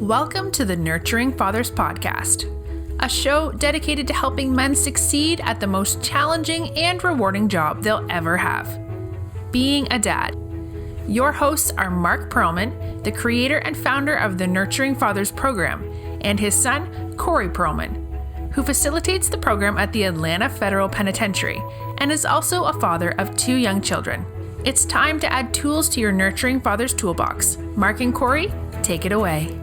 Welcome to the Nurturing Fathers Podcast, a show dedicated to helping men succeed at the most challenging and rewarding job they'll ever have, being a dad. Your hosts are Mark Perlman, the creator and founder of the Nurturing Fathers program, and his son, Corey Perlman, who facilitates the program at the Atlanta Federal Penitentiary and is also a father of 2 young children. It's time to add tools to your Nurturing Fathers toolbox. Mark and Corey, take it away.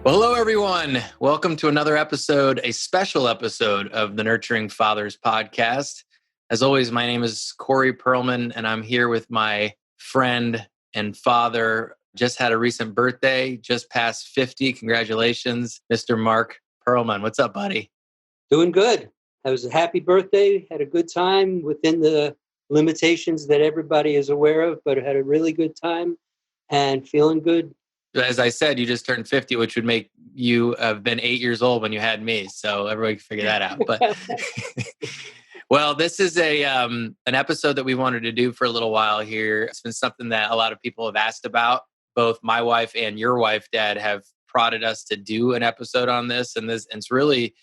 Well, hello, everyone. Welcome to another episode, a special episode of the Nurturing Fathers podcast. As always, my name is Corey Perlman, and I'm here with my friend and father. Just had a recent birthday, just past 50. Congratulations, Mr. Mark Perlman. What's up, buddy? Doing good. It was a happy birthday. Had a good time within the limitations that everybody is aware of, but had a really good time and feeling good. As I said, you just turned 50, which would make you have been 8 years old when you had me. So everybody can figure that out. But well, this is an episode that we wanted to do for a little while here. It's been something that a lot of people have asked about. Both my wife and your wife, Dad, have prodded us to do an episode on this. And it's really,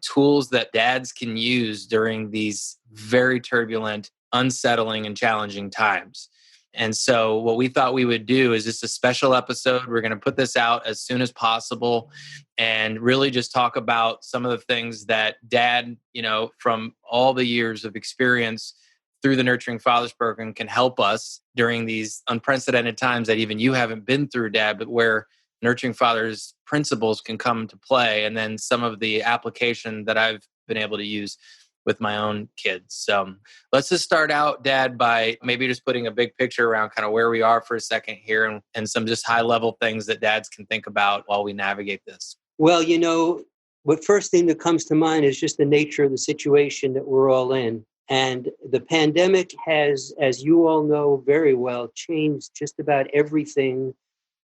tools that dads can use during these very turbulent, unsettling, and challenging times. And so what we thought we would do is just a special episode. We're going to put this out as soon as possible and really just talk about some of the things that Dad, from all the years of experience through the Nurturing Fathers program can help us during these unprecedented times that even you haven't been through, Dad, but where Nurturing Fathers principles can come to play. And then some of the application that I've been able to use with my own kids. So let's just start out, Dad, by maybe just putting a big picture around kind of where we are for a second here and some just high level things that dads can think about while we navigate this. Well, what first thing that comes to mind is just the nature of the situation that we're all in. And the pandemic has, as you all know very well, changed just about everything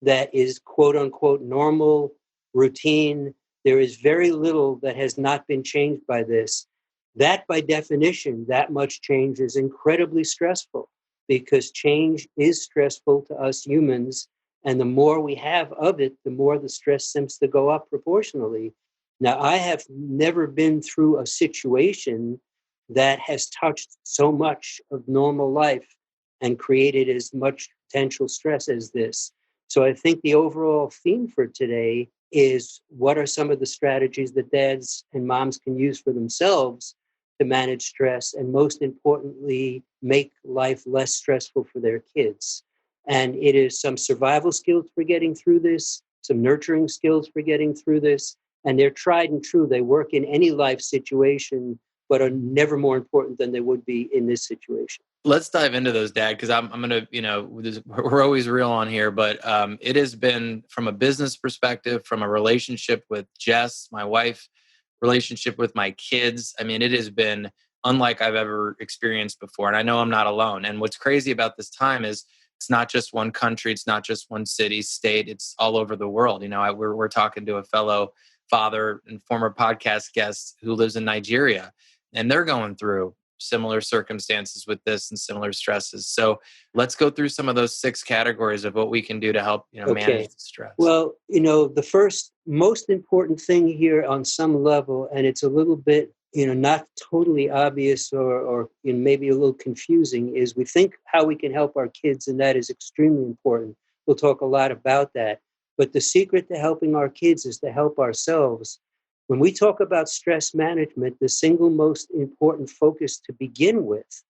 that is quote unquote normal, routine. There is very little that has not been changed by this. That, by definition, that much change is incredibly stressful because change is stressful to us humans. And the more we have of it, the more the stress seems to go up proportionally. Now, I have never been through a situation that has touched so much of normal life and created as much potential stress as this. So I think the overall theme for today is what are some of the strategies that dads and moms can use for themselves to manage stress and, most importantly, make life less stressful for their kids. And it is some survival skills for getting through this, some nurturing skills for getting through this, and they're tried and true. They work in any life situation, but are never more important than they would be in this situation. Let's dive into those, Dad, because I'm going to, we're always real on here, but it has been from a business perspective, from a relationship with Jess, my wife, relationship with my kids. I mean, it has been unlike I've ever experienced before. And I know I'm not alone. And what's crazy about this time is it's not just one country. It's not just one city, state. It's all over the world. We're talking to a fellow father and former podcast guest who lives in Nigeria, and they're going through similar circumstances with this and similar stresses. So let's go through some of those 6 categories of what we can do to help, manage the stress. Well, the first most important thing here on some level, and it's a little bit, not totally obvious or maybe a little confusing, is we think how we can help our kids, and that is extremely important. We'll talk a lot about that. But the secret to helping our kids is to help ourselves. When we talk about stress management, the single most important focus to begin with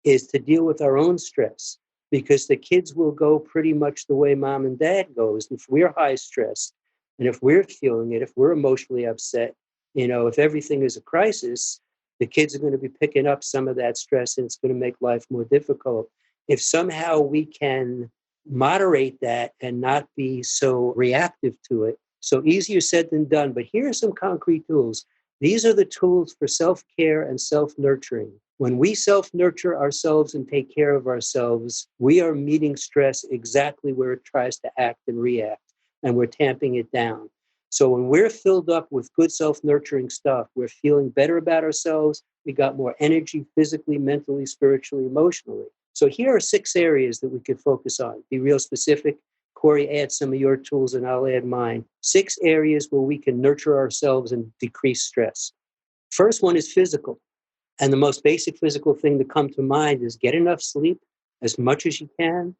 is to deal with our own stress, because the kids will go pretty much the way mom and dad goes. If we're high stressed and if we're feeling it, if we're emotionally upset, if everything is a crisis, the kids are going to be picking up some of that stress and it's going to make life more difficult. If somehow we can moderate that and not be so reactive to it, so easier said than done, but here are some concrete tools. These are the tools for self-care and self-nurturing. When we self-nurture ourselves and take care of ourselves, we are meeting stress exactly where it tries to act and react, and we're tamping it down. So when we're filled up with good self-nurturing stuff, we're feeling better about ourselves, we got more energy physically, mentally, spiritually, emotionally. So here are 6 areas that we could focus on. Be real specific. Corey, add some of your tools and I'll add mine. 6 areas where we can nurture ourselves and decrease stress. First one is physical. And the most basic physical thing to come to mind is get enough sleep as much as you can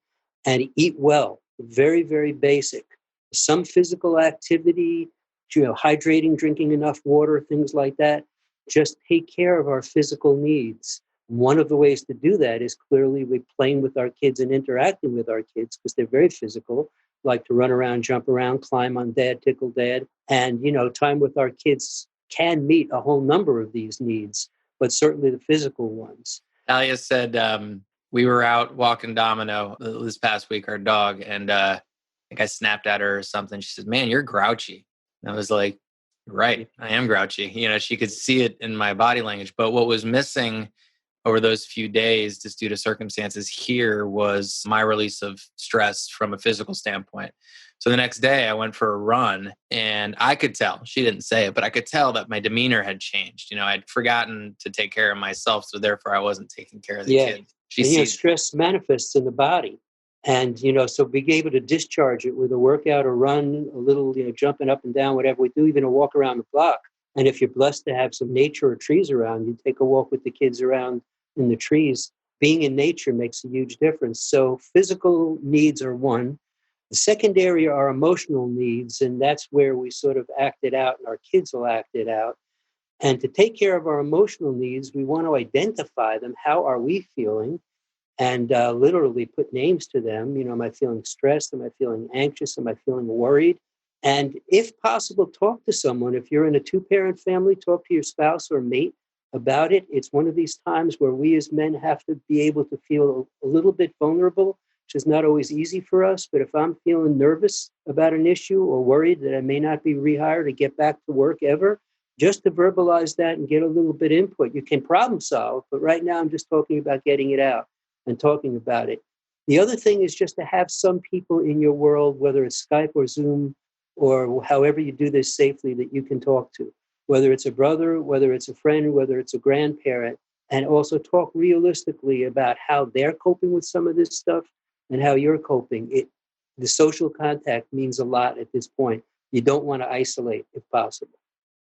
and eat well. Very, very basic. Some physical activity, hydrating, drinking enough water, things like that. Just take care of our physical needs. One of the ways to do that is clearly with playing with our kids and interacting with our kids because they're very physical, like to run around, jump around, climb on dad, tickle dad. And, time with our kids can meet a whole number of these needs, but certainly the physical ones. Talia said we were out walking Domino this past week, our dog, and I think I snapped at her or something. She said, "Man, you're grouchy." And I was like, "Right, I am grouchy." She could see it in my body language. But what was missing over those few days, just due to circumstances here, was my release of stress from a physical standpoint. So the next day I went for a run and I could tell, she didn't say it, but I could tell that my demeanor had changed. I'd forgotten to take care of myself. So therefore I wasn't taking care of the kids. She sees stress manifests in the body. And, so being able to discharge it with a workout, a run, a little, jumping up and down, whatever we do, even a walk around the block. And if you're blessed to have some nature or trees around, you take a walk with the kids around in the trees. Being in nature makes a huge difference. So physical needs are one. The second area are emotional needs, and that's where we sort of act it out, and our kids will act it out. And to take care of our emotional needs, we want to identify them. How are we feeling? And literally put names to them. Am I feeling stressed? Am I feeling anxious? Am I feeling worried? And if possible, talk to someone. If you're in a 2-parent family, talk to your spouse or mate about it. It's one of these times where we as men have to be able to feel a little bit vulnerable, which is not always easy for us. But if I'm feeling nervous about an issue or worried that I may not be rehired to get back to work ever, just to verbalize that and get a little bit input. You can problem solve, but right now I'm just talking about getting it out and talking about it. The other thing is just to have some people in your world, whether it's Skype or Zoom or however you do this safely, that you can talk to, whether it's a brother, whether it's a friend, whether it's a grandparent, and also talk realistically about how they're coping with some of this stuff and how you're coping. The social contact means a lot at this point. You don't want to isolate if possible.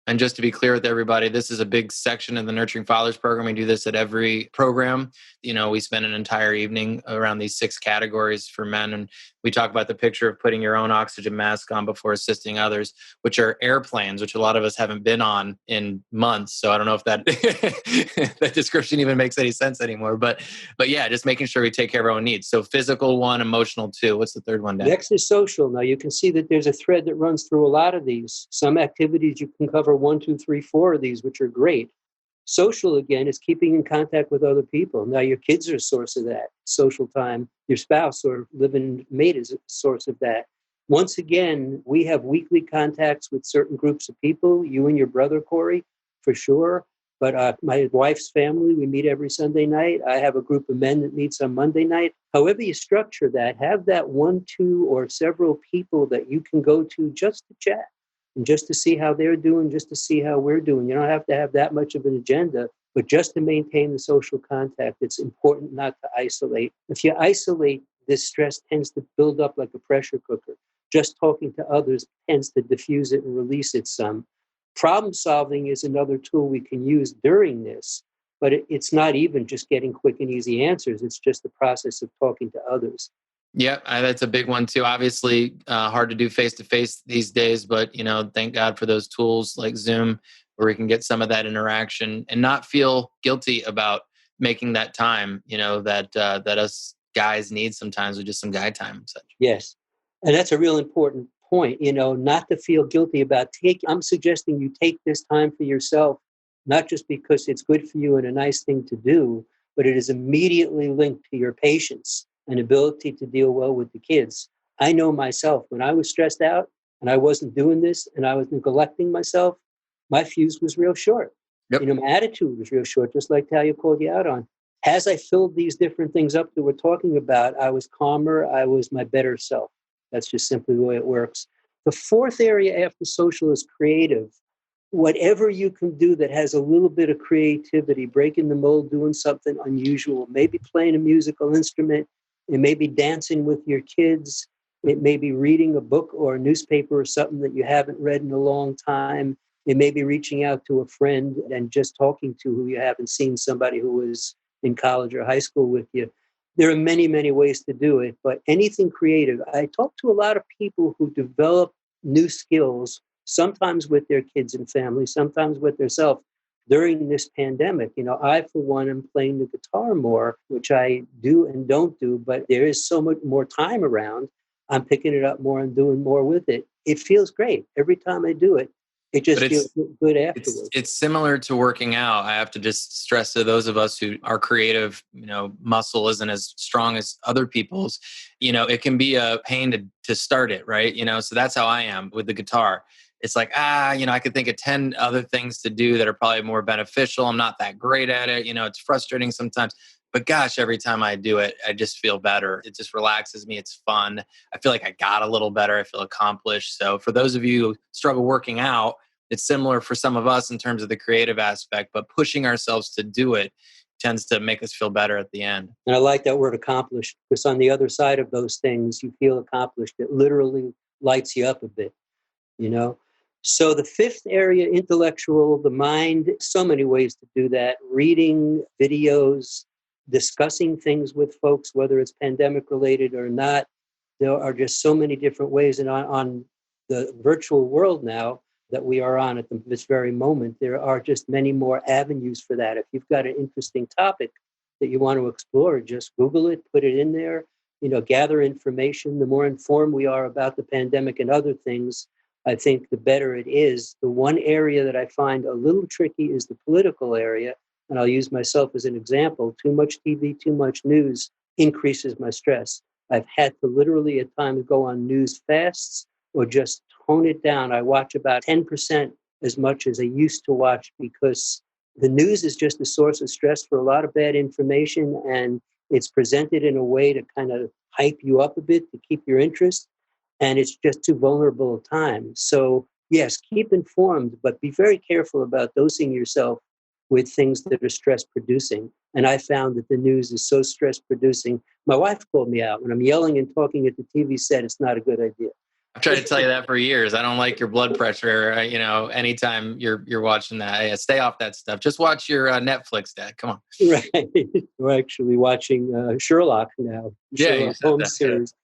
And just to be clear with everybody, this is a big section of the Nurturing Fathers program. We do this at every program. We spend an entire evening around these 6 categories for men. And we talk about the picture of putting your own oxygen mask on before assisting others, which are airplanes, which a lot of us haven't been on in months. So I don't know if that that description even makes any sense anymore. But yeah, just making sure we take care of our own needs. So physical 1, emotional 2. What's the third one, Dan? Next is social. Now you can see that there's a thread that runs through a lot of these. Some activities you can cover 1, 2, 3, 4 of these, which are great. Social, again, is keeping in contact with other people. Now, your kids are a source of that. Social time, your spouse or living mate is a source of that. Once again, we have weekly contacts with certain groups of people, you and your brother, Corey, for sure. But my wife's family, we meet every Sunday night. I have a group of men that meets on Monday night. However you structure that, have that 1, 2, or several people that you can go to just to chat. And just to see how they're doing, just to see how we're doing. You don't have to have that much of an agenda, but just to maintain the social contact, it's important not to isolate. If you isolate, this stress tends to build up like a pressure cooker. Just talking to others tends to diffuse it and release it some. Problem solving is another tool we can use during this, but it's not even just getting quick and easy answers. It's just the process of talking to others. Yeah, that's a big one too. Obviously, hard to do face-to-face these days, but thank God for those tools like Zoom, where we can get some of that interaction and not feel guilty about making that time. That us guys need sometimes with just some guy time and such. Yes, and that's a real important point. Not to feel guilty about I'm suggesting you take this time for yourself, not just because it's good for you and a nice thing to do, but it is immediately linked to your patience and ability to deal well with the kids. I know myself, when I was stressed out and I wasn't doing this and I was neglecting myself, my fuse was real short. Yep. My attitude was real short, just like Talia called you out on. As I filled these different things up that we're talking about, I was calmer. I was my better self. That's just simply the way it works. The fourth area after social is creative. Whatever you can do that has a little bit of creativity, breaking the mold, doing something unusual, maybe playing a musical instrument, it may be dancing with your kids. It may be reading a book or a newspaper or something that you haven't read in a long time. It may be reaching out to a friend and just talking to who you haven't seen, somebody who was in college or high school with you. There are many, many ways to do it, but anything creative. I talk to a lot of people who develop new skills, sometimes with their kids and family, sometimes with themselves during this pandemic. I, for one, am playing the guitar more, which I do and don't do, but there is so much more time around. I'm picking it up more and doing more with it. It feels great. Every time I do it, it just feels good afterwards. It's similar to working out. I have to just stress to those of us who are creative, muscle isn't as strong as other people's, it can be a pain to start it, right? So that's how I am with the guitar. It's like, I could think of 10 other things to do that are probably more beneficial. I'm not that great at it. It's frustrating sometimes. But gosh, every time I do it, I just feel better. It just relaxes me. It's fun. I feel like I got a little better. I feel accomplished. So for those of you who struggle working out, it's similar for some of us in terms of the creative aspect, but pushing ourselves to do it tends to make us feel better at the end. And I like that word accomplished, because on the other side of those things, you feel accomplished. It literally lights you up a bit, So the fifth area, intellectual, the mind, so many ways to do that. Reading, videos, discussing things with folks, whether it's pandemic related or not. There are just so many different ways. And on the virtual world now that we are on at this very moment, there are just many more avenues for that. If you've got an interesting topic that you want to explore, just Google it, put it in there, gather information. The more informed we are about the pandemic and other things, I think the better it is. The one area that I find a little tricky is the political area. And I'll use myself as an example. Too much TV, too much news increases my stress. I've had to literally at times go on news fasts or just tone it down. I watch about 10% as much as I used to watch, because the news is just a source of stress for a lot of bad information, and it's presented in a way to kind of hype you up a bit to keep your interest, and it's just too vulnerable a time. So yes, keep informed, but be very careful about dosing yourself with things that are stress producing. And I found that the news is so stress producing. My wife called me out when I'm yelling and talking at the TV set. It's not a good idea. I've tried to tell you that for years. I don't like your blood pressure. Anytime you're watching that, stay off that stuff. Just watch your Netflix, Dad. Come on. Right. We're actually watching Sherlock now. Sherlock Holmes series.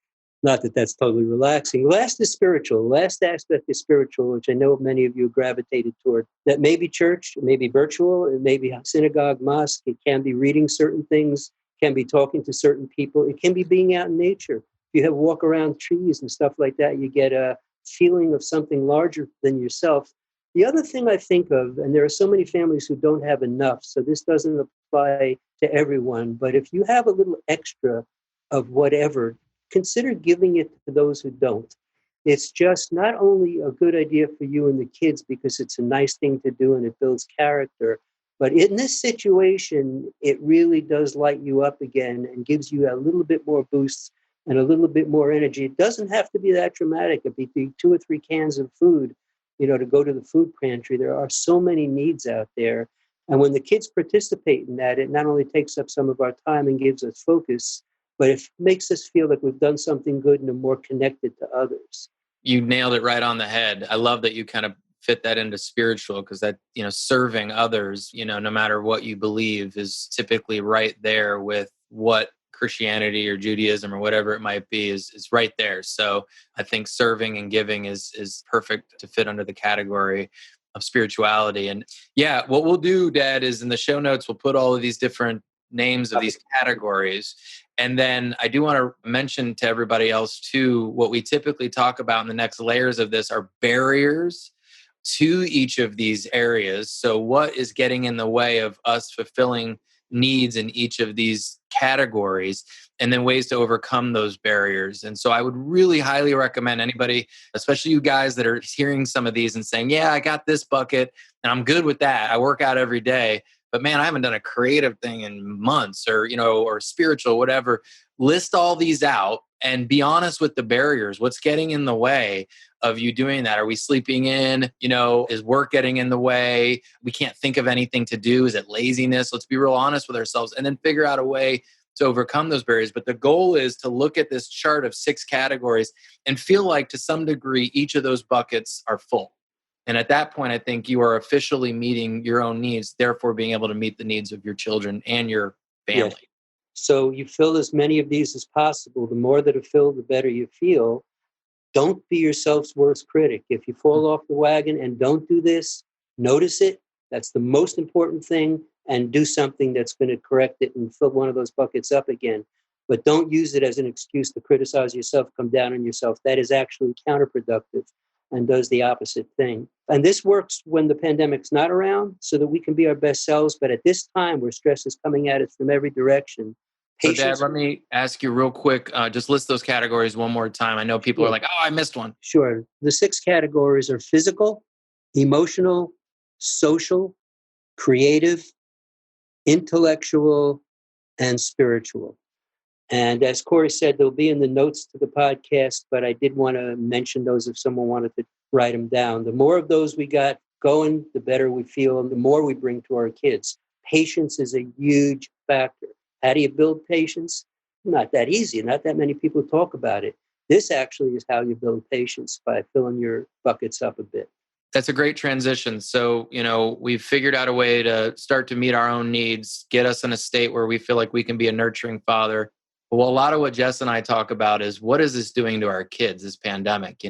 Not that that's totally relaxing. Last is spiritual. Last aspect is spiritual, which I know many of you gravitated toward. That may be church, it may be virtual, it may be synagogue, mosque. It can be reading certain things, can be talking to certain people. It can be being out in nature. If you have walk around trees and stuff like that, you get a feeling of something larger than yourself. The other thing I think of, and there are so many families who don't have enough, so this doesn't apply to everyone, but if you have a little extra of whatever, consider giving it to those who don't. It's just not only a good idea for you and the kids because it's a nice thing to do and it builds character, but in this situation, it really does light you up again and gives you a little bit more boost and a little bit more energy. It doesn't have to be that dramatic. It could be 2 or 3 cans of food, to go to the food pantry. There are so many needs out there. And when the kids participate in that, it not only takes up some of our time and gives us focus, but it makes us feel like we've done something good and are more connected to others. You nailed it right on the head. I love that you kind of fit that into spiritual, because that, serving others, no matter what you believe, is typically right there with what Christianity or Judaism or whatever it might be is right there. So I think serving and giving is perfect to fit under the category of spirituality. And yeah, what we'll do, Dad, is in the show notes, we'll put all of these different names of these categories. And then I do want to mention to everybody else too, what we typically talk about in the next layers of this are barriers to each of these areas. So what is getting in the way of us fulfilling needs in each of these categories, and then ways to overcome those barriers. And so I would really highly recommend anybody, especially you guys that are hearing some of these and saying, yeah, I got this bucket and I'm good with that. I work out every day, but man, I haven't done a creative thing in months, or, or spiritual, whatever. List all these out and be honest with the barriers. What's getting in the way of you doing that? Are we sleeping in? Is work getting in the way? We can't think of anything to do. Is it laziness? Let's be real honest with ourselves and then figure out a way to overcome those barriers. But the goal is to look at this chart of 6 categories and feel like to some degree each of those buckets are full. And at that point, I think you are officially meeting your own needs, therefore being able to meet the needs of your children and your family. Yes. So you fill as many of these as possible. The more that are filled, the better you feel. Don't be yourself's worst critic. If you fall off the wagon and don't do this, notice it. That's the most important thing, and do something that's going to correct it and fill one of those buckets up again. But don't use it as an excuse to criticize yourself, come down on yourself. That is actually counterproductive and does the opposite thing. And this works when the pandemic's not around so that we can be our best selves. But at this time where stress is coming at us from every direction. So Dad, let me ask you real quick, just list those categories one more time. I know people are like, oh, I missed one. Sure. The 6 categories are physical, emotional, social, creative, intellectual, and spiritual. And as Corey said, they'll be in the notes to the podcast, but I did want to mention those if someone wanted to write them down. The more of those we got going, the better we feel, and the more we bring to our kids. Patience is a huge factor. How do you build patience? Not that easy. Not that many people talk about it. This actually is how you build patience, by filling your buckets up a bit. That's a great transition. So, we've figured out a way to start to meet our own needs, get us in a state where we feel like we can be a nurturing father. Well, a lot of what Jess and I talk about is, what is this doing to our kids, this pandemic?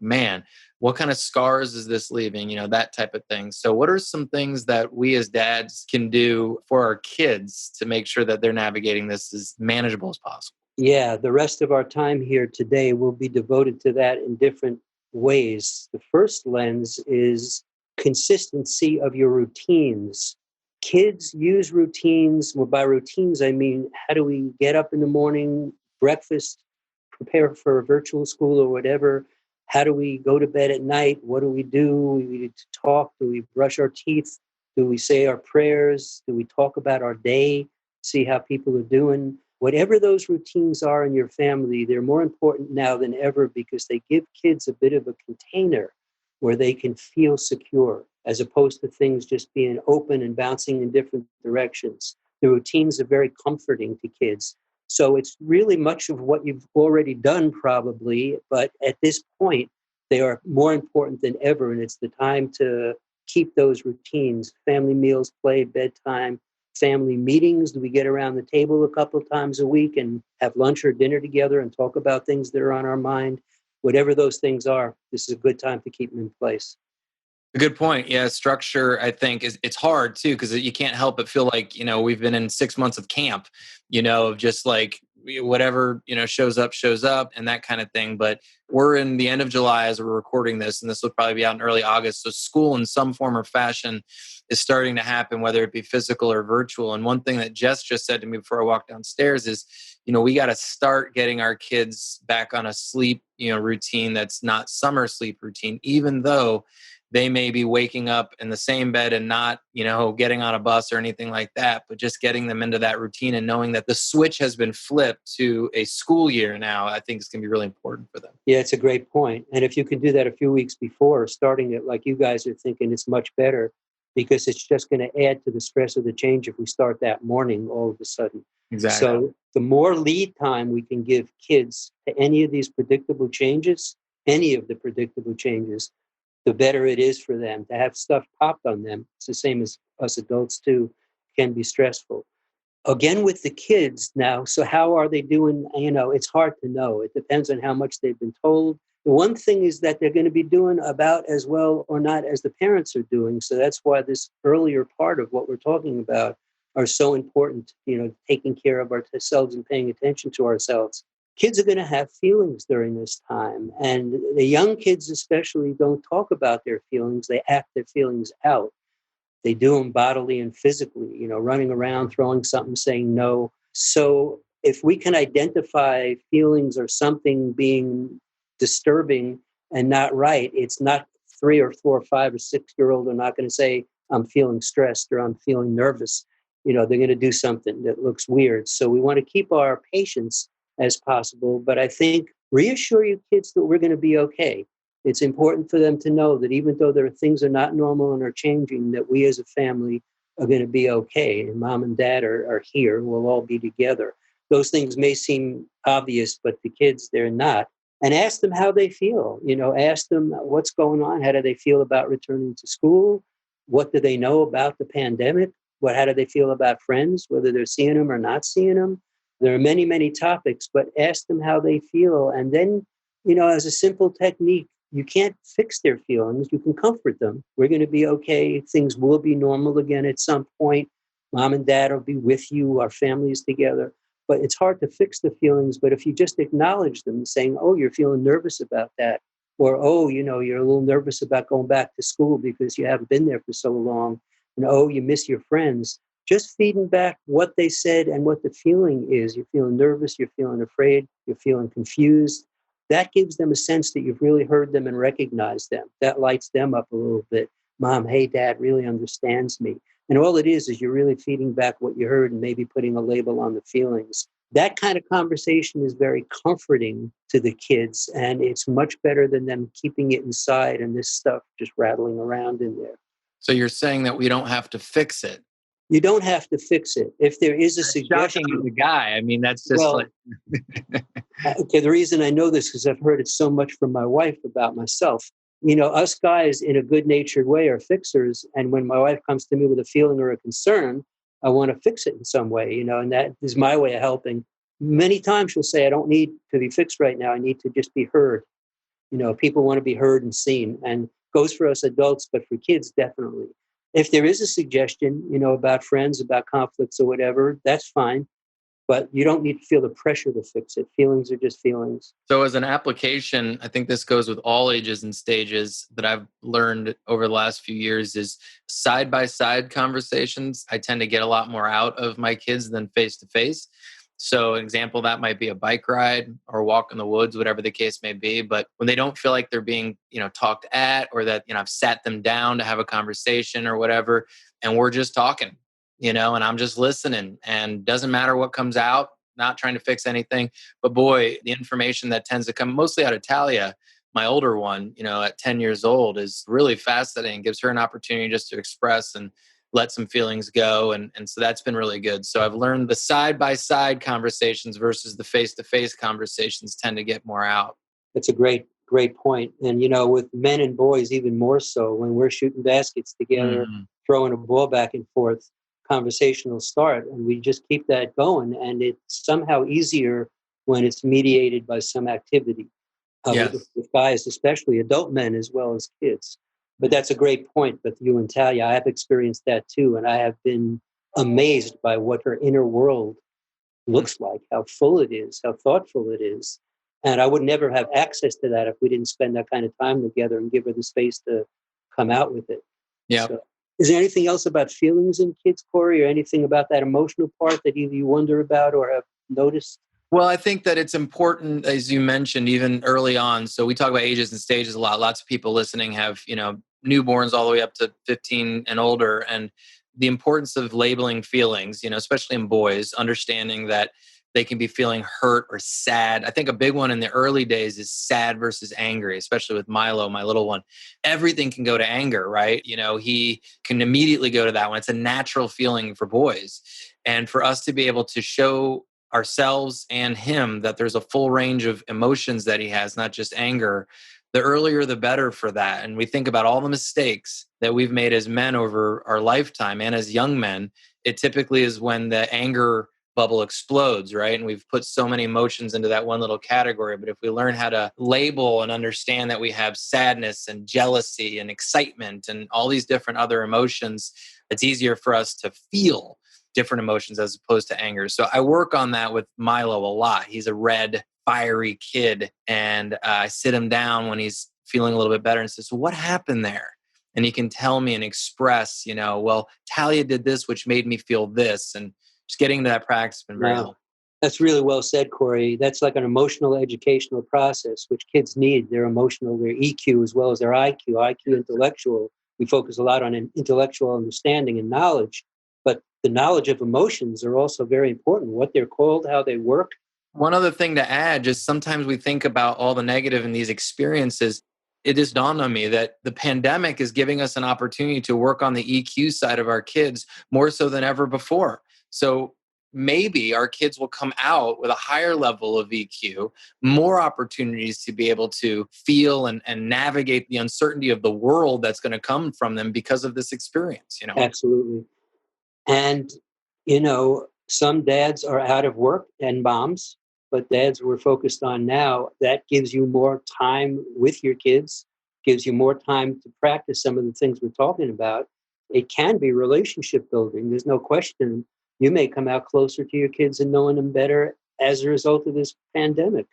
Man, what kind of scars is this leaving? That type of thing. So what are some things that we as dads can do for our kids to make sure that they're navigating this as manageable as possible? Yeah, the rest of our time here today will be devoted to that in different ways. The first lens is consistency of your routines. Kids use routines. Well, by routines, I mean, how do we get up in the morning, breakfast, prepare for a virtual school or whatever? How do we go to bed at night? What do? We need to talk. Do we brush our teeth? Do we say our prayers? Do we talk about our day? See how people are doing? Whatever those routines are in your family, they're more important now than ever because they give kids a bit of a container where they can feel secure, as opposed to things just being open and bouncing in different directions. The routines are very comforting to kids. So it's really much of what you've already done probably, but at this point, they are more important than ever. And it's the time to keep those routines: family meals, play, bedtime, family meetings. Do we get around the table a couple of times a week and have lunch or dinner together and talk about things that are on our mind? Whatever those things are, this is a good time to keep them in place. A good point. Yeah, structure, I think, it's hard too, because you can't help but feel like, we've been in 6 months of camp, of just like whatever, shows up and that kind of thing. But we're in the end of July as we're recording this, and this will probably be out in early August. So school in some form or fashion is starting to happen, whether it be physical or virtual. And one thing that Jess just said to me before I walked downstairs is, we got to start getting our kids back on a sleep, routine that's not summer sleep routine, even though they may be waking up in the same bed and not, getting on a bus or anything like that, but just getting them into that routine and knowing that the switch has been flipped to a school year now, I think is going to be really important for them. Yeah, it's a great point. And if you can do that a few weeks before, starting it like you guys are thinking, it's much better because it's just going to add to the stress of the change if we start that morning all of a sudden. Exactly. So the more lead time we can give kids to any of these predictable changes, the better it is for them. To have stuff popped on them, it's the same as us adults too, can be stressful. Again, with the kids now, so how are they doing? It's hard to know. It depends on how much they've been told. The one thing is that they're going to be doing about as well or not as the parents are doing. So that's why this earlier part of what we're talking about are so important, taking care of ourselves and paying attention to ourselves. Kids are going to have feelings during this time. And the young kids especially don't talk about their feelings. They act their feelings out. They do them bodily and physically, running around, throwing something, saying no. So if we can identify feelings or something being disturbing and not right, it's not 3 or 4 or 5 or 6-year-old are not going to say, I'm feeling stressed or I'm feeling nervous. They're going to do something that looks weird. So we want to keep our patience as possible. But I think reassure your kids that we're going to be okay. It's important for them to know that even though there are things that are not normal and are changing, that we as a family are going to be okay. And mom and dad are here. We'll all be together. Those things may seem obvious, but to kids, they're not. And ask them how they feel. Ask them what's going on. How do they feel about returning to school? What do they know about the pandemic? How do they feel about friends, whether they're seeing them or not seeing them? There are many, many topics, but ask them how they feel. And then, as a simple technique, you can't fix their feelings. You can comfort them. We're going to be okay. Things will be normal again at some point. Mom and dad will be with you. Our family is together. But it's hard to fix the feelings. But if you just acknowledge them, saying, oh, you're feeling nervous about that. Or, oh, you're a little nervous about going back to school because you haven't been there for so long. And, oh, you miss your friends. Just feeding back what they said and what the feeling is. You're feeling nervous. You're feeling afraid. You're feeling confused. That gives them a sense that you've really heard them and recognized them. That lights them up a little bit. Mom, hey, Dad really understands me. And all it is you're really feeding back what you heard and maybe putting a label on the feelings. That kind of conversation is very comforting to the kids, and it's much better than them keeping it inside and this stuff just rattling around in there. So you're saying that we don't have to fix it. You don't have to fix it. If there is a suggestion, shocking to the guy. I mean, that's just okay, the reason I know this is because I've heard it so much from my wife about myself. Us guys in a good-natured way are fixers. And when my wife comes to me with a feeling or a concern, I want to fix it in some way, and that is my way of helping. Many times she'll say, I don't need to be fixed right now. I need to just be heard. People want to be heard and seen, and goes for us adults, but for kids, definitely. If there is a suggestion, about friends, about conflicts or whatever, that's fine. But you don't need to feel the pressure to fix it. Feelings are just feelings. So as an application, I think this goes with all ages and stages that I've learned over the last few years is side-by-side conversations. I tend to get a lot more out of my kids than face-to-face. So an example, that might be a bike ride or a walk in the woods, whatever the case may be. But when they don't feel like they're being, talked at, or that, I've sat them down to have a conversation or whatever, and we're just talking, and I'm just listening, and doesn't matter what comes out, not trying to fix anything. But boy, the information that tends to come mostly out of Talia, my older one, at 10 years old, is really fascinating, gives her an opportunity just to express and let some feelings go. And so that's been really good. So I've learned the side-by-side conversations versus the face-to-face conversations tend to get more out. That's a great point. And, with men and boys, even more so, when we're shooting baskets together, throwing a ball back and forth, conversation will start. And we just keep that going. And it's somehow easier when it's mediated by some activity. Yes. With guys, especially adult men as well as kids. But that's a great point with you and Talia. I have experienced that too. And I have been amazed by what her inner world looks like, how full it is, how thoughtful it is. And I would never have access to that if we didn't spend that kind of time together and give her the space to come out with it. Yeah. So, is there anything else about feelings in kids, Corey, or anything about that emotional part that either you wonder about or have noticed? Well, I think that it's important, as you mentioned, even early on. So we talk about ages and stages a lot. Lots of people listening have, newborns all the way up to 15 and older. And the importance of labeling feelings, especially in boys, understanding that they can be feeling hurt or sad. I think a big one in the early days is sad versus angry, especially with Milo, my little one. Everything can go to anger, right? He can immediately go to that one. It's a natural feeling for boys. And for us to be able to show ourselves and him that there's a full range of emotions that he has, not just anger, the earlier the better for that. And we think about all the mistakes that we've made as men over our lifetime and as young men. It typically is when the anger bubble explodes, right? And we've put so many emotions into that one little category. But if we learn how to label and understand that we have sadness and jealousy and excitement and all these different other emotions, it's easier for us to feel different emotions as opposed to anger. So I work on that with Milo a lot. He's a red, fiery kid. And I sit him down when he's feeling a little bit better and says, so what happened there? And he can tell me and express, well, Talia did this, which made me feel this. And just getting into that practice has been very helpful. That's really well said, Corey. That's like an emotional educational process, which kids need. Their emotional, their EQ as well as their IQ. IQ intellectual. We focus a lot on intellectual understanding and knowledge. But the knowledge of emotions are also very important, what they're called, how they work. One other thing to add, just sometimes we think about all the negative in these experiences. It just dawned on me that the pandemic is giving us an opportunity to work on the EQ side of our kids more so than ever before. So maybe our kids will come out with a higher level of EQ, more opportunities to be able to feel and navigate the uncertainty of the world that's going to come from them because of this experience, you know? Absolutely. And, some dads are out of work and moms, but dads we're focused on now, that gives you more time with your kids, gives you more time to practice some of the things we're talking about. It can be relationship building. There's no question. You may come out closer to your kids and knowing them better as a result of this pandemic.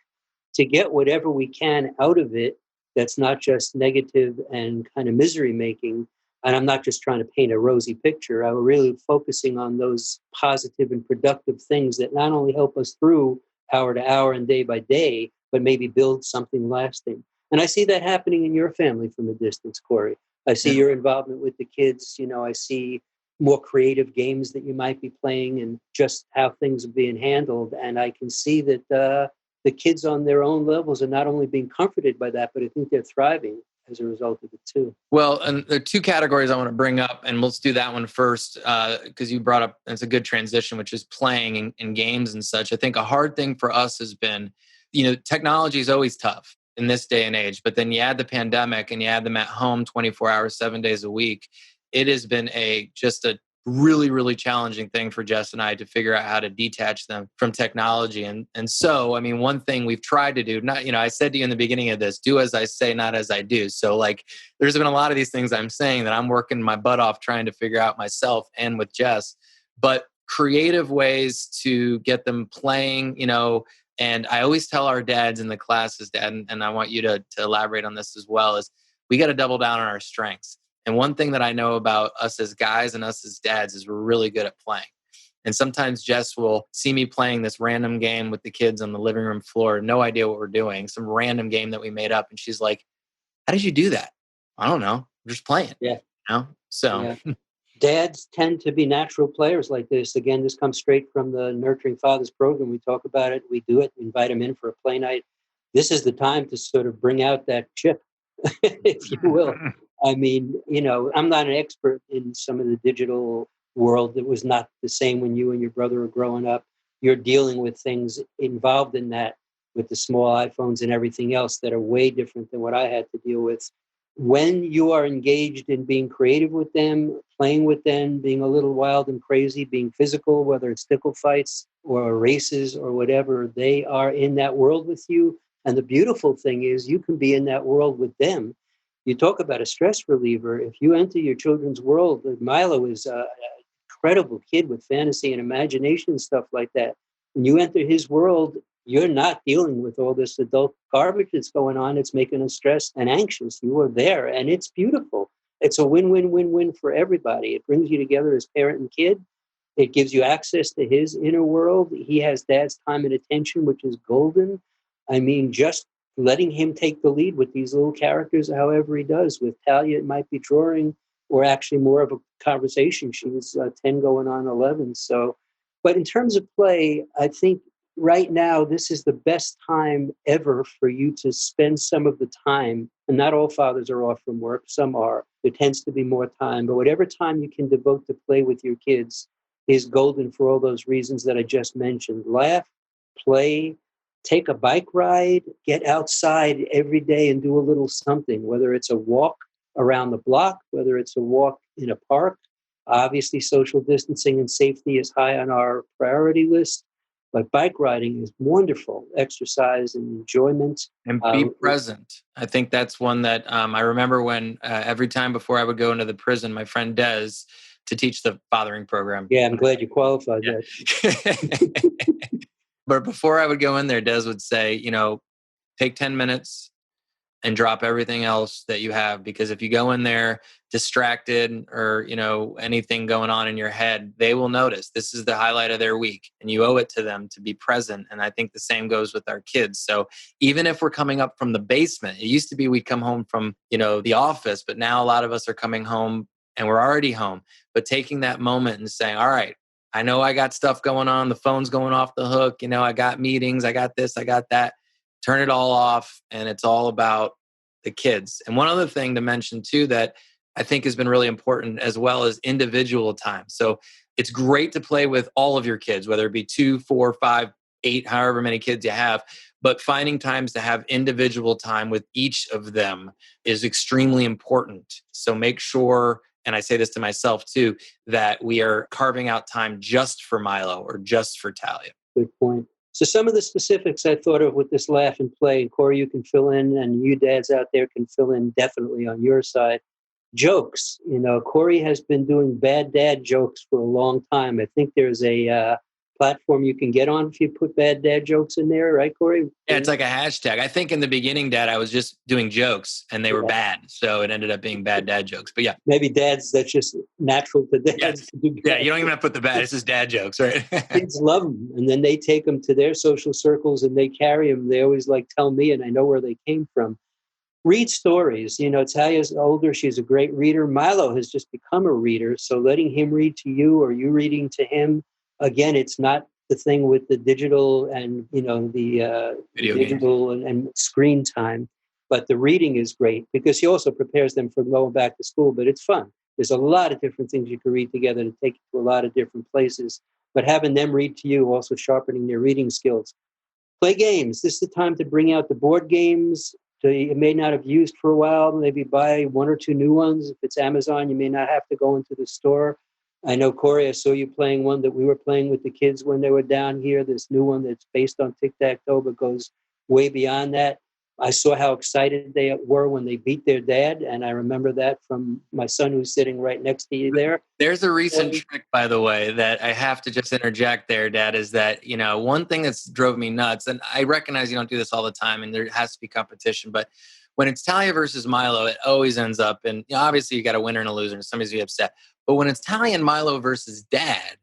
To get whatever we can out of it that's not just negative and kind of misery making. And I'm not just trying to paint a rosy picture. I'm really focusing on those positive and productive things that not only help us through hour to hour and day by day, but maybe build something lasting. And I see that happening in your family from a distance, Corey. I see your involvement with the kids. I see more creative games that you might be playing and just how things are being handled. And I can see that the kids on their own levels are not only being comforted by that, but I think they're thriving as a result of it too. Well, and there are two categories I want to bring up, and let's do that one first because you brought up, it's a good transition, which is playing in games and such. I think a hard thing for us has been, technology is always tough in this day and age, but then you add the pandemic and you add them at home 24 hours, 7 days a week. It has been just a really, really challenging thing for Jess and I to figure out how to detach them from technology. And so, I mean, one thing we've tried to do, I said to you in the beginning of this, do as I say, not as I do. So like, there's been a lot of these things I'm saying that I'm working my butt off trying to figure out myself and with Jess, but creative ways to get them playing, and I always tell our dads in the classes, Dad, and I want you to elaborate on this as well, is we got to double down on our strengths. And one thing that I know about us as guys and us as dads is we're really good at playing. And sometimes Jess will see me playing this random game with the kids on the living room floor, no idea what we're doing, some random game that we made up. And she's like, how did you do that? I don't know. We're just playing. Yeah. So yeah. Dads tend to be natural players like this. Again, this comes straight from the Nurturing Fathers program. We talk about it. We do it. We invite them in for a play night. This is the time to sort of bring out that chip, if you will. I mean, I'm not an expert in some of the digital world. That was not the same when you and your brother were growing up. You're dealing with things involved in that with the small iPhones and everything else that are way different than what I had to deal with. When you are engaged in being creative with them, playing with them, being a little wild and crazy, being physical, whether it's stickle fights or races or whatever, they are in that world with you. And the beautiful thing is you can be in that world with them. You talk about a stress reliever. If you enter your children's world, Milo is an incredible kid with fantasy and imagination and stuff like that. When you enter his world, you're not dealing with all this adult garbage that's going on. It's making us stressed and anxious. You are there, and it's beautiful. It's a win-win-win-win for everybody. It brings you together as parent and kid. It gives you access to his inner world. He has dad's time and attention, which is golden. I mean, just letting him take the lead with these little characters, however he does. With Talia, it might be drawing or actually more of a conversation. She's 10 going on 11. So, but in terms of play, I think right now, this is the best time ever for you to spend some of the time. And not all fathers are off from work. Some are. There tends to be more time. But whatever time you can devote to play with your kids is golden for all those reasons that I just mentioned. Laugh, play, take a bike ride, get outside every day and do a little something, whether it's a walk around the block, whether it's a walk in a park. Obviously, social distancing and safety is high on our priority list, but bike riding is wonderful exercise and enjoyment. And be present. I think that's one that I remember when every time before I would go into the prison, my friend Des, to teach the fathering program. Yeah, I'm glad you qualified that. But before I would go in there, Des would say, take 10 minutes and drop everything else that you have. Because if you go in there distracted or, anything going on in your head, they will notice. This is the highlight of their week and you owe it to them to be present. And I think the same goes with our kids. So even if we're coming up from the basement, it used to be we'd come home from, the office, but now a lot of us are coming home and we're already home. But taking that moment and saying, all right, I know I got stuff going on. The phone's going off the hook. I got meetings. I got this. I got that. Turn it all off. And it's all about the kids. And one other thing to mention too, that I think has been really important as well as individual time. So It's great to play with all of your kids, whether it be 2, 4, 5, 8, however many kids you have. But finding times to have individual time with each of them is extremely important. So make sure, and I say this to myself too, that we are carving out time just for Milo or just for Talia. Good point. So some of the specifics I thought of with this laugh and play, and Corey, you can fill in, and you dads out there can fill in definitely on your side. Jokes. Corey has been doing bad dad jokes for a long time. I think there's a platform you can get on if you put bad dad jokes in there, right, Corey? Yeah, it's like a hashtag. I think in the beginning, Dad, I was just doing jokes and they were bad. So it ended up being bad dad jokes. But yeah. Maybe dads, that's just natural to dads. Yes. To do Yeah, you don't even have to put the bad. It's just dad jokes, right? Kids love them. And then they take them to their social circles and they carry them. They always tell me, and I know where they came from. Read stories. Talia's older. She's a great reader. Milo has just become a reader. So letting him read to you or you reading to him, again, it's not the thing with the digital and, the digital and screen time. But the reading is great because he also prepares them for going back to school. But it's fun. There's a lot of different things you can read together to take you to a lot of different places. But having them read to you, also sharpening their reading skills. Play games. This is the time to bring out the board games. You may not have used for a while. Maybe buy 1 or 2 new ones. If it's Amazon, you may not have to go into the store. I know, Corey, I saw you playing one that we were playing with the kids when they were down here. This new one that's based on tic-tac-toe, but goes way beyond that. I saw how excited they were when they beat their dad, and I remember that from my son who's sitting right next to you there. There's a recent trick, by the way, that I have to just interject there, Dad, is that, one thing that's drove me nuts, and I recognize you don't do this all the time, and there has to be competition, but when it's Talia versus Milo, it always ends up, and obviously you got a winner and a loser, and somebody's going to be upset. But when it's Talia and Milo versus Dad,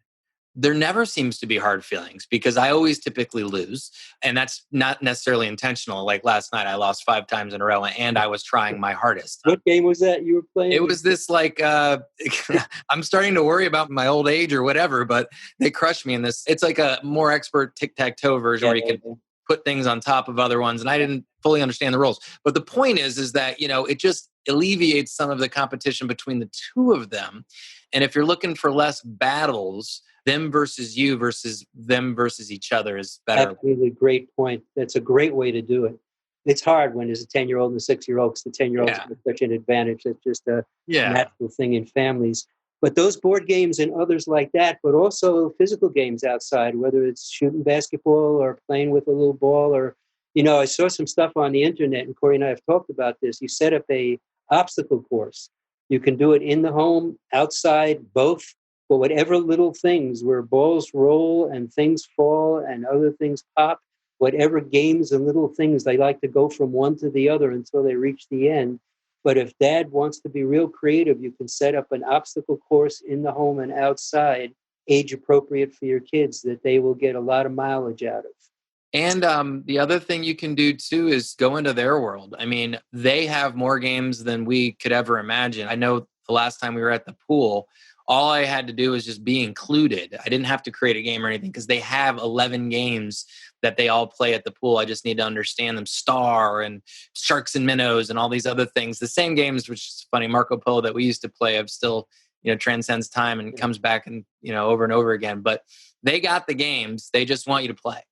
there never seems to be hard feelings because I always typically lose. And that's not necessarily intentional. Like last night, I lost 5 times in a row and I was trying my hardest. What game was that you were playing? It was this I'm starting to worry about my old age or whatever, but they crushed me in this. It's like a more expert tic-tac-toe version where you can put things on top of other ones. And I didn't fully understand the rules. But the point is that, it just alleviates some of the competition between the two of them. And if you're looking for less battles, them versus you versus them versus each other is better. Absolutely, great point. That's a great way to do it. It's hard when there's a 10-year-old and a 6-year-old because the 10-year-old is such an advantage. That's just a natural thing in families. But those board games and others like that, but also physical games outside, whether it's shooting basketball or playing with a little ball or, I saw some stuff on the internet, and Corey and I have talked about this. You set up a obstacle course. You can do it in the home, outside, both. But whatever little things where balls roll and things fall and other things pop, whatever games and little things, they like to go from one to the other until they reach the end. But if Dad wants to be real creative, you can set up an obstacle course in the home and outside, age appropriate for your kids, that they will get a lot of mileage out of. And the other thing you can do too is go into their world. I mean, they have more games than we could ever imagine. I know the last time we were at the pool, all I had to do was just be included. I didn't have to create a game or anything because they have 11 games that they all play at the pool. I just need to understand them. Star and Sharks and Minnows and all these other things. The same games, which is funny, Marco Polo that we used to play of still, transcends time and comes back and, over and over again. But they got the games. They just want you to play.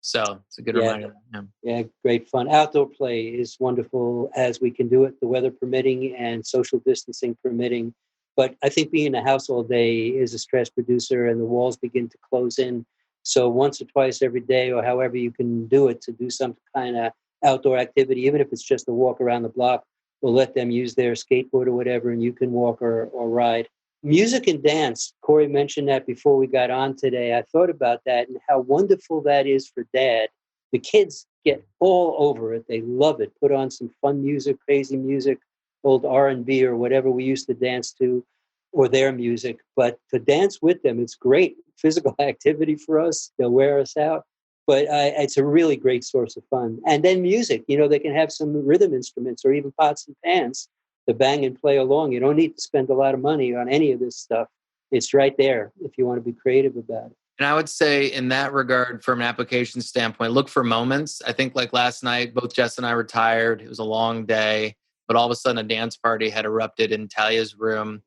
So it's a good reminder. Yeah, great fun. Outdoor play is wonderful as we can do it, the weather permitting and social distancing permitting. But I think being in a house all day is a stress producer and the walls begin to close in. So once or twice every day or however you can do it to do some kind of outdoor activity, even if it's just a walk around the block, we'll let them use their skateboard or whatever and you can walk or ride. Music and dance. Corey mentioned that before we got on today. I thought about that and how wonderful that is for Dad. The kids get all over it. They love it. Put on some fun music, crazy music, old R&B or whatever we used to dance to, or their music. But to dance with them, it's great physical activity for us. They'll wear us out. But it's a really great source of fun. And then music. They can have some rhythm instruments or even pots and pans to bang and play along. You don't need to spend a lot of money on any of this stuff. It's right there if you want to be creative about it. And I would say in that regard, from an application standpoint, look for moments. I think like last night, both Jess and I were tired. It was a long day, but all of a sudden a dance party had erupted in Talia's room.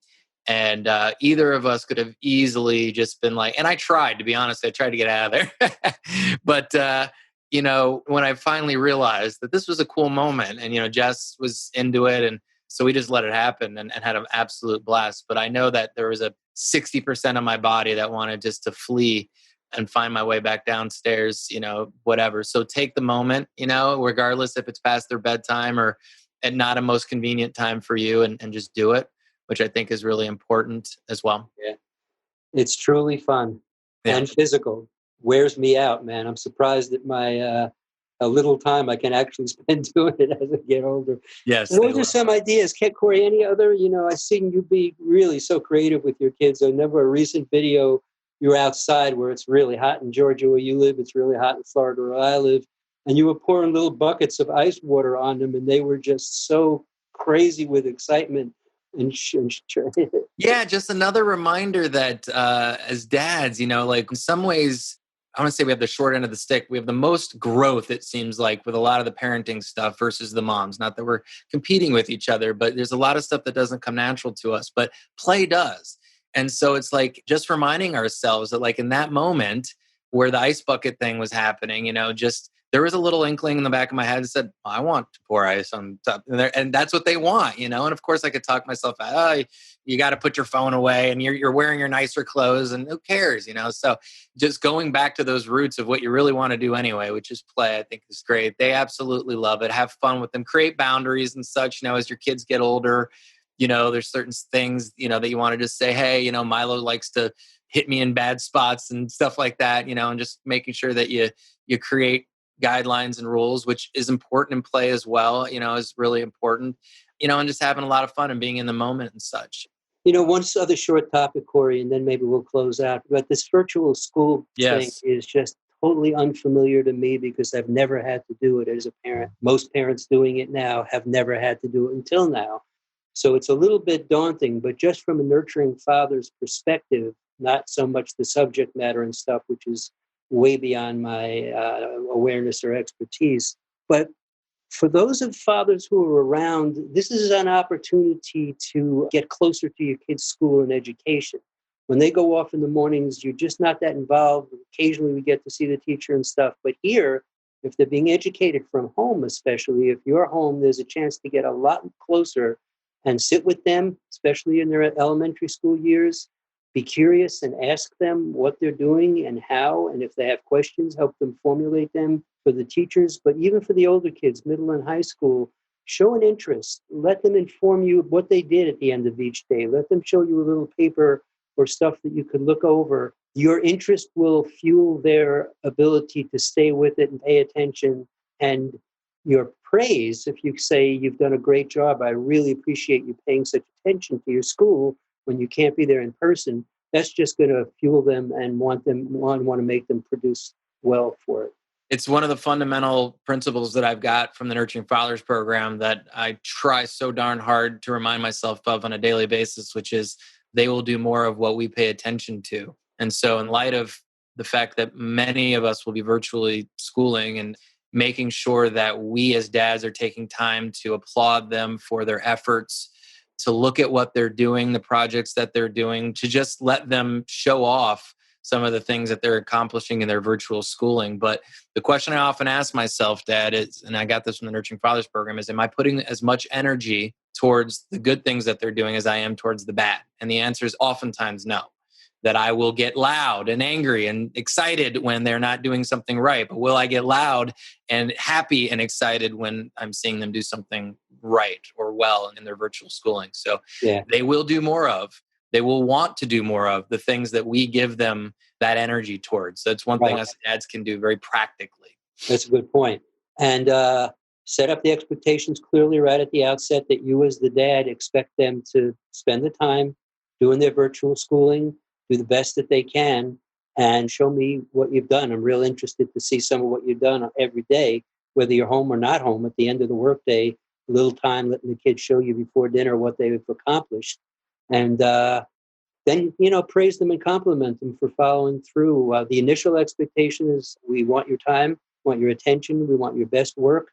And either of us could have easily just been like, and I tried, to be honest, I tried to get out of there. But, when I finally realized that this was a cool moment and, Jess was into it. And so we just let it happen and had an absolute blast. But I know that there was a 60% of my body that wanted just to flee and find my way back downstairs, whatever. So take the moment, regardless if it's past their bedtime or at not a most convenient time for you, and just do it, which I think is really important as well. Yeah. It's truly fun and Yeah. physical. Wears me out, man. I'm surprised at my a little time I can actually spend doing it as I get older. Yes. Those are some ideas. Corey, any other, I've seen you be really so creative with your kids. I remember a recent video, you were outside where it's really hot in Georgia where you live. It's really hot in Florida where I live. And you were pouring little buckets of ice water on them, and they were just so crazy with excitement. Yeah, just another reminder that as dads, like in some ways, I want to say we have the short end of the stick. We have the most growth, it seems like, with a lot of the parenting stuff versus the moms. Not that we're competing with each other, but there's a lot of stuff that doesn't come natural to us, but play does. And so it's like just reminding ourselves that like in that moment where the ice bucket thing was happening, just there was a little inkling in the back of my head that said, I want to pour ice on top. And that's what they want, And of course I could talk myself out, you got to put your phone away and you're wearing your nicer clothes and who cares, So just going back to those roots of what you really want to do anyway, which is play, I think is great. They absolutely love it. Have fun with them, create boundaries and such, as your kids get older, there's certain things, that you want to just say, hey, Milo likes to hit me in bad spots and stuff like that, and just making sure that you create guidelines and rules, which is important in play as well, is really important, and just having a lot of fun and being in the moment and such. One other short topic, Corey, and then maybe we'll close out. But this virtual school thing is just totally unfamiliar to me because I've never had to do it as a parent. Most parents doing it now have never had to do it until now. So it's a little bit daunting, but just from a nurturing father's perspective, not so much the subject matter and stuff, which is way beyond my awareness or expertise. But for those of fathers who are around, this is an opportunity to get closer to your kids' school and education. When they go off in the mornings, you're just not that involved. Occasionally we get to see the teacher and stuff. But here, if they're being educated from home, especially if you're home, there's a chance to get a lot closer and sit with them, especially in their elementary school years. Be curious and ask them what they're doing and how, and if they have questions, help them formulate them for the teachers. But even for the older kids, middle and high school, show an interest. Let them inform you of what they did at the end of each day. Let them show you a little paper or stuff that you could look over. Your interest will fuel their ability to stay with it and pay attention. And your praise, if you say, you've done a great job, I really appreciate you paying such attention to your school when you can't be there in person, that's just going to fuel them and want to make them produce well for it. It's one of the fundamental principles that I've got from the Nurturing Fathers program that I try so darn hard to remind myself of on a daily basis, which is they will do more of what we pay attention to. And so in light of the fact that many of us will be virtually schooling and making sure that we as dads are taking time to applaud them for their efforts, to look at what they're doing, the projects that they're doing, to just let them show off some of the things that they're accomplishing in their virtual schooling. But the question I often ask myself, Dad, is, and I got this from the Nurturing Fathers program, is am I putting as much energy towards the good things that they're doing as I am towards the bad? And the answer is oftentimes no. That I will get loud and angry and excited when they're not doing something right. But will I get loud and happy and excited when I'm seeing them do something right or well in their virtual schooling? So They will do more of, they will want to do more of the things that we give them that energy towards. So it's one thing us dads can do very practically. That's a good point. And set up the expectations clearly right at the outset that you as the dad expect them to spend the time doing their virtual schooling, do the best that they can, and show me what you've done. I'm real interested to see some of what you've done every day, whether you're home or not home. At the end of the workday, a little time letting the kids show you before dinner what they've accomplished. And then, praise them and compliment them for following through. The initial expectation is we want your time, we want your attention, we want your best work.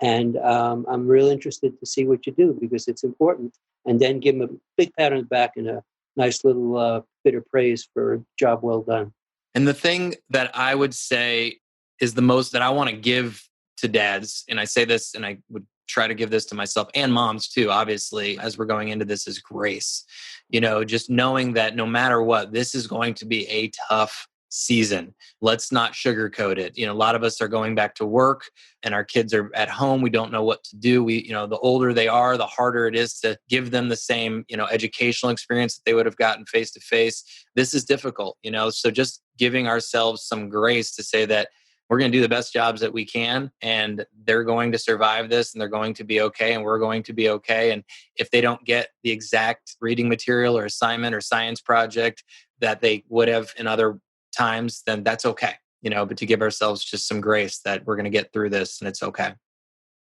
And I'm real interested to see what you do because it's important. And then give them a big pat on the back and a nice little bit of praise for a job well done. And the thing that I would say is the most that I want to give to dads, and I say this and I would try to give this to myself and moms too, obviously, as we're going into this, is grace. Just knowing that no matter what, this is going to be a tough season. Let's not sugarcoat it. A lot of us are going back to work and our kids are at home. We don't know what to do. The older they are, the harder it is to give them the same, educational experience that they would have gotten face to face. This is difficult, so just giving ourselves some grace to say that we're going to do the best jobs that we can, and they're going to survive this, and they're going to be okay, and we're going to be okay. And if they don't get the exact reading material or assignment or science project that they would have in other times, then that's okay, but to give ourselves just some grace that we're going to get through this and it's okay.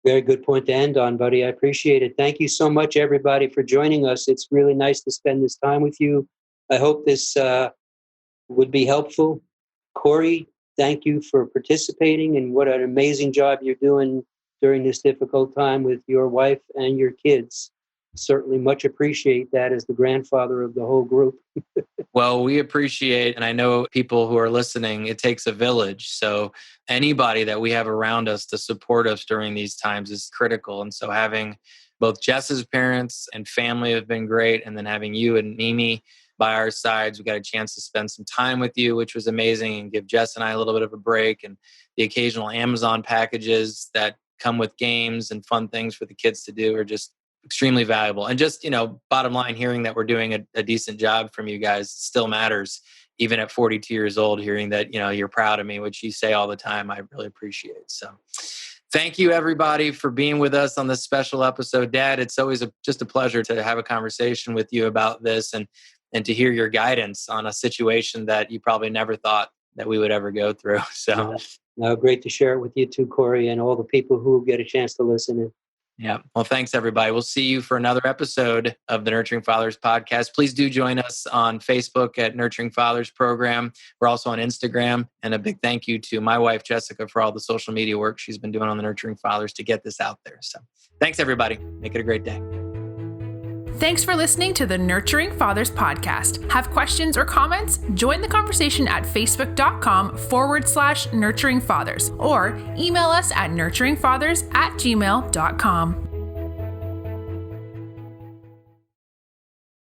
Very good point to end on, buddy. I appreciate it. Thank you so much, everybody, for joining us. It's really nice to spend this time with you. I hope this would be helpful. Corey, thank you for participating, and what an amazing job you're doing during this difficult time with your wife and your kids. Certainly much appreciate that as the grandfather of the whole group. Well, we appreciate, and I know people who are listening, it takes a village. So anybody that we have around us to support us during these times is critical. And so having both Jess's parents and family have been great. And then having you and Mimi by our sides, we got a chance to spend some time with you, which was amazing, and give Jess and I a little bit of a break. And the occasional Amazon packages that come with games and fun things for the kids to do are just extremely valuable. And just, bottom line, hearing that we're doing a decent job from you guys still matters. Even at 42 years old, hearing that, you're proud of me, which you say all the time, I really appreciate. So thank you, everybody, for being with us on this special episode. Dad, it's always just a pleasure to have a conversation with you about this and to hear your guidance on a situation that you probably never thought that we would ever go through. So great to share it with you too, Corey, and all the people who get a chance to listen in. Yeah. Well, thanks, everybody. We'll see you for another episode of the Nurturing Fathers podcast. Please do join us on Facebook at Nurturing Fathers Program. We're also on Instagram. And a big thank you to my wife, Jessica, for all the social media work she's been doing on the Nurturing Fathers to get this out there. So thanks, everybody. Make it a great day. Thanks for listening to the Nurturing Fathers podcast. Have questions or comments? Join the conversation at facebook.com/nurturingfathers or email us at nurturingfathers@gmail.com.